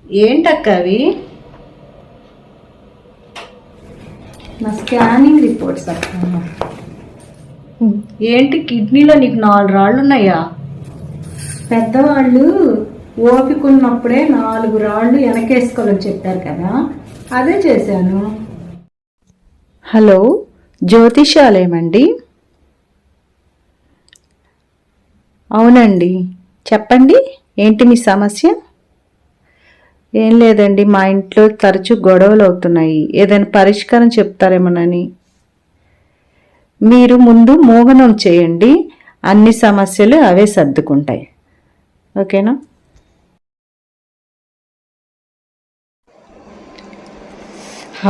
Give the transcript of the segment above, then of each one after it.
ఏంటక్క అవి? నా స్కానింగ్ రిపోర్ట్స్ అక్క. ఏంటి కిడ్నీలో నీకు 4 రాళ్ళు ఉన్నాయా? పెద్దవాళ్ళు ఓపిక ఉన్నప్పుడే 4 రాళ్ళు వెనకేసుకోవాలని చెప్పారు కదా, అదే చేశాను. హలో, జ్యోతిషాలయమండి? అవునండి, చెప్పండి. ఏంటి మీ సమస్య? ఏం లేదండి, మా ఇంట్లో తరచూ గొడవలు అవుతున్నాయి. ఏదైనా పరిష్కారం చెప్తారేమోనని. మీరు ముందు మోహనం చేయండి, అన్ని సమస్యలు అవే సర్దుకుంటాయి. ఓకేనా?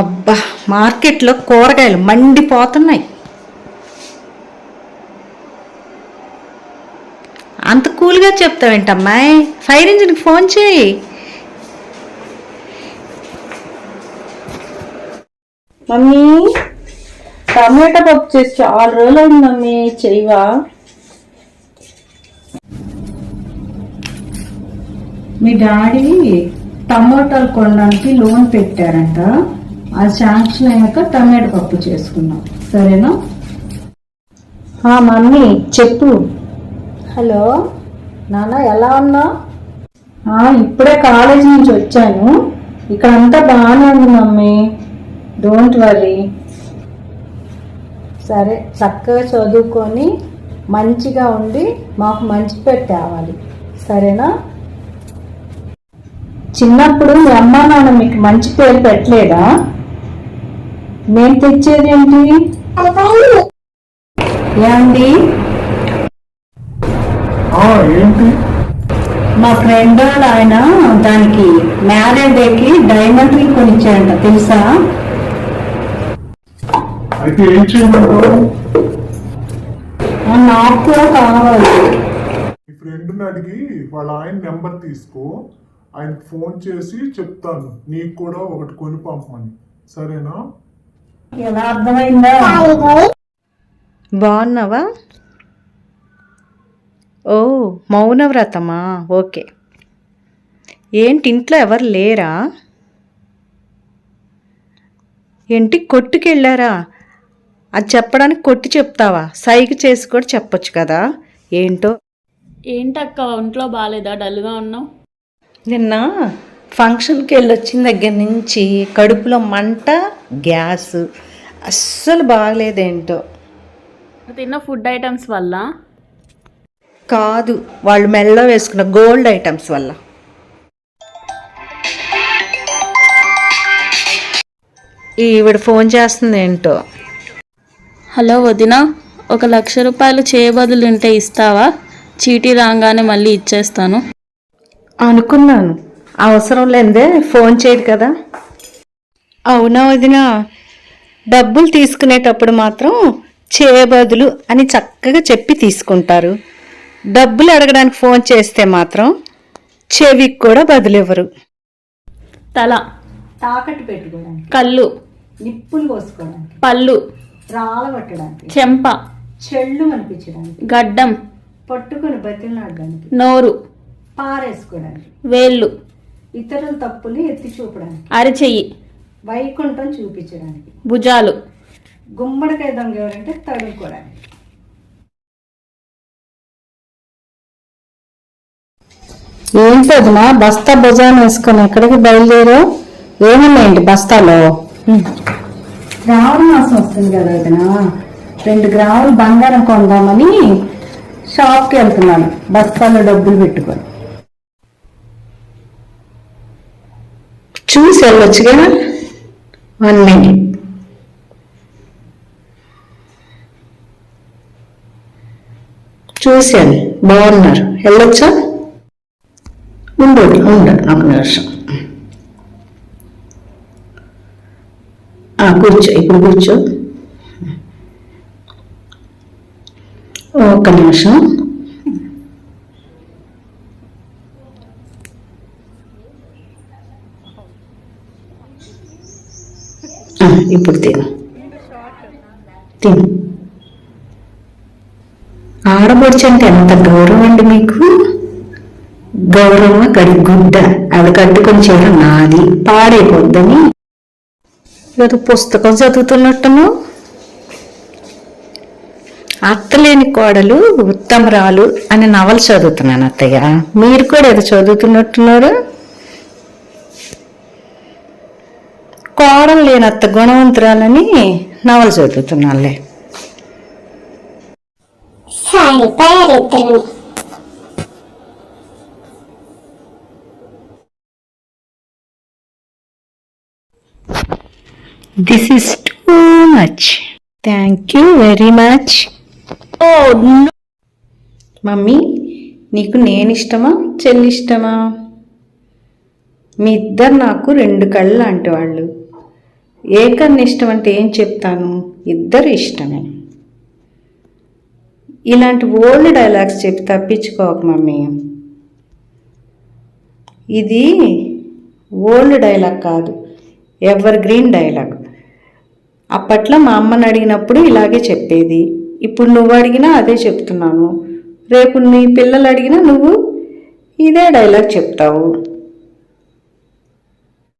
అబ్బా, మార్కెట్లో కూరగాయలు మండిపోతున్నాయి. అంత కూల్గా చెప్తావేంటమ్మాయి? ఫైర్ ఇంజిన్కి ఫోన్ చేయి. మమ్మీ, టమాటా పప్పు చేసి చాలా రోజులు అయింది మమ్మీ, చెయ్యవా? మీ డాడీ టమాటాలు కొనడానికి లోన్ పెట్టారంట, అది శాంక్షన్ అయ్యాక టమాటా పప్పు చేసుకున్నాం, సరేనా? మమ్మీ చెప్పు. హలో నాన్న, ఎలా ఉన్నా? ఇప్పుడే కాలేజీ నుంచి వచ్చాను. ఇక్కడ అంతా బాగానే ఉంది మమ్మీ, డోంట్ వరీ. సరే, చక్కగా చదువుకొని మంచిగా ఉండి మాకు మంచి పేరు తేవాలి, సరేనా? చిన్నప్పుడు మీ అమ్మా నాన్న మీకు మంచి పేరు పెట్టలేదా? నేను తెచ్చేది ఏంటి? ఏమండి? ఏంటి? మా ఫ్రెండ్ ఆయన దానికి మ్యారేజ్ డేకి డైమండ్ రింగ్ కొనిచ్చాడంట, తెలుసా? అయితే ఏం చేయమంటావు? నాకు కూడా కావాలి. మీ ఫ్రెండ్ని అడిగి వాళ్ళ ఆయన నెంబర్ తీసుకో, ఆయనకు ఫోన్ చేసి చెప్తాను నీకు కూడా ఒకటి కొని పంపమని, సరేనా? ఎలా అర్థమైందా? బాగున్నావా? ఓ, మౌనవ్రతమా? ఓకే. ఏంటి ఇంట్లో ఎవరు లేరా? ఏంటి కొట్టుకెళ్ళారా? అది చెప్పడానికి కొట్టి చెప్తావా? సైగ చేసి కూడా చెప్పొచ్చు కదా. ఏంటో. ఏంటక్క ఒంట్లో బాగాలేదా? డల్గా ఉన్నావు. నిన్న ఫంక్షన్కి వెళ్ళొచ్చిన దగ్గర నుంచి కడుపులో మంట, గ్యాస్, అస్సలు బాగలేదేంటో. తిన్న ఫుడ్ ఐటమ్స్ వల్ల కాదు, వాళ్ళు మెడలో వేసుకున్న గోల్డ్ ఐటమ్స్ వల్ల. ఈవిడ ఫోన్ చేస్తుంది ఏంటో. హలో వదినా, 1,00,000 రూపాయలు చేయబదులు ఉంటే ఇస్తావా? చీటీ రాగానే మళ్ళీ ఇచ్చేస్తాను. అనుకున్నాను, అవసరం లేదే ఫోన్ చేయదు కదా. అవునా వదినా? డబ్బులు తీసుకునేటప్పుడు మాత్రం చేయబదులు అని చక్కగా చెప్పి తీసుకుంటారు. డబ్బులు అడగడానికి ఫోన్ చేస్తే మాత్రం చెవికి కూడా బదులివ్వరు. తల తాకట్టు పెట్టుకోవడానికి, కళ్ళు నిప్పులు పోసుకోవడానికి, పళ్ళు రాళ్ళ పట్టడానికి, చెంప చెళ్ళు అనిపించడానికి, గడ్డం పట్టుకొని బతిలాడడానికి, నోరు పారేసుకోవడానికి, వేళ్ళు ఇతరుల తప్పులు ఎత్తి చూపడానికి, అరచెయ్యి, వైకుంఠం చూపించడానికి, భుజాలు, గుమ్మడికాయ దొంగ ఎవరంటే తడుకోవడానికి. ఏంటదినా బస్తా భుజాన్ని వేసుకొని ఎక్కడికి బయలుదేరు? ఏమున్నాయండి బస్తాలో? శ్రావణ మాసం వస్తుంది కదా వదినా, 2 గ్రాములు బంగారం కొందామని షాప్కి వెళ్తున్నాను, బస్తాలో డబ్బులు పెట్టుకొని. చూసి వెళ్ళొచ్చుగా. 1 మినిట్. చూశాను, బాగున్నారు, వెళ్ళొచ్చా? ఉండదు ఒక నిమిషం. కూర్చో, ఇప్పుడు కూర్చో. ఒక్క నిమిషం. ఇప్పుడు తిను. ఆడబడుచు అంటే ఎంత గౌరవం అండి మీకు. గౌరవ గడి గుడ్డ ఆవిడ కట్టుకొని చీర నాది పాడైపోద్దని ఏదో పుస్తకం చదువుతున్నట్టును. అత్తలేని కోడలు ఉత్తమరాలు అనే నవల చదువుతున్నాను అత్తయ్య. మీరు కూడా ఏదో చదువుతున్నట్టున్నారు. కోడలు లేని అత్త గుణవంతురాలని నవల చదువుతున్నానులే. This is too much. Thank you very much. Mummy, నీకు నేను ఇష్టమా చెల్లి ఇష్టమా? మీ ఇద్దరు నాకు రెండు కళ్ళు లాంటి వాళ్ళు. ఏ కన్ను ఇష్టం అంటే ఏం చెప్తాను? ఇద్దరు ఇష్టమే. ఇలాంటి ఓల్డ్ డైలాగ్స్ చెప్పి తప్పించుకోక మమ్మీ. ఇది ఓల్డ్ డైలాగ్ కాదు, ఎవర్ గ్రీన్ డైలాగ్. అప్పట్లో మా అమ్మని అడిగినప్పుడు ఇలాగే చెప్పేది. ఇప్పుడు నువ్వు అడిగినా అదే చెప్తున్నాను. రేపు నీ పిల్లలు అడిగినా నువ్వు ఇదే డైలాగ్ చెప్తావు.